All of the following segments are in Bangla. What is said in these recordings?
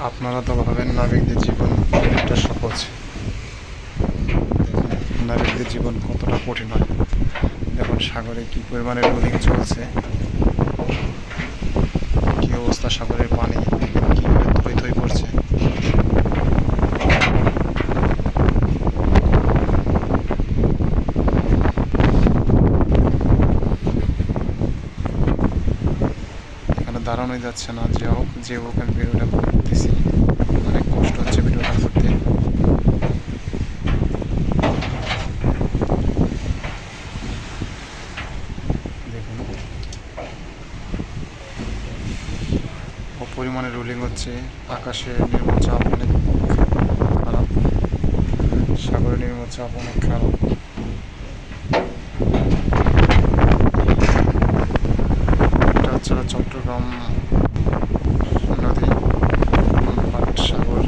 আপনারা তো ভাবেন নাবিকদের জীবন কতটা সহজ, নাবিকদের জীবন কতটা কঠিন হয়। দেখুন সাগরে কি পরিমাণে রোলিং চলছে, কি অবস্থা, সাগরের পানি দেখেন কীভাবে থই থই করছে। এখানে দাঁড়ানোই যাচ্ছে না, যে হোক আমি ভিডিওটা করতেছি, অনেক কষ্ট হচ্ছে ভিডিওটা করতে। দেখুন পরিমাণে রোলিং হচ্ছে, আকাশে নির্মল চাপ অনেক খারাপ, সাগরে নির্মল চাপ অনেক খারাপ। এটা হচ্ছে চট্টগ্রাম নদী, সাগর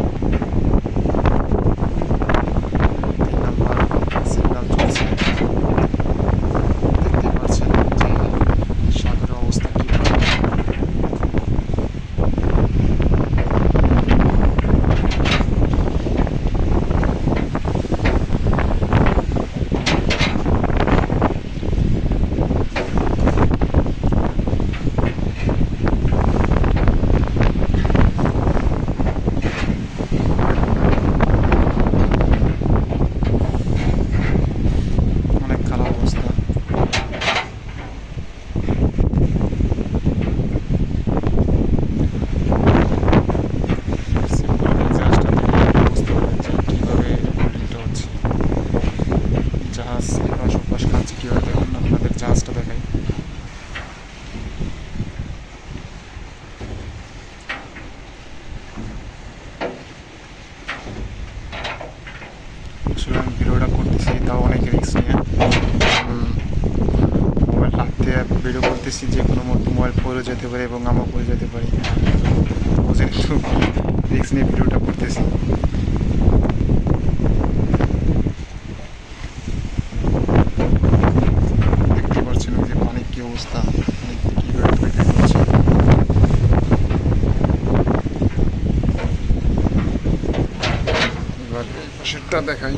3 নম্বর সিগন্যাল চলছে। দেখতেই পাচ্ছেন যে সাগরের অবস্থা কী। অনেক খারাপ অবস্থা। জাহাজ এপাশ ওপাশ খাচ্ছে কীভাবে, দেখুন আপনাদের জাহাজটা দেখাই। আসলে আমি ভিডিওটা করতেছি তাও অনেক রিস্ক নিয়ে, মোবাইল হাতে ভিডিও করতেছি, যে কোনো মুহূর্তে মোবাইল পড়ে যেতে পারে এবং আমও পড়ে যেতে পারি, বুঝেন একটু রিস্ক নিয়ে ভিডিওটা করতেছি। দেখতে পাচ্ছেন যে পানির কী অবস্থা, পানি কীভাবে তৈরি করছে। এবার পাশেরটা দেখাই।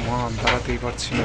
মা দাঁড়াতেই পারছি না।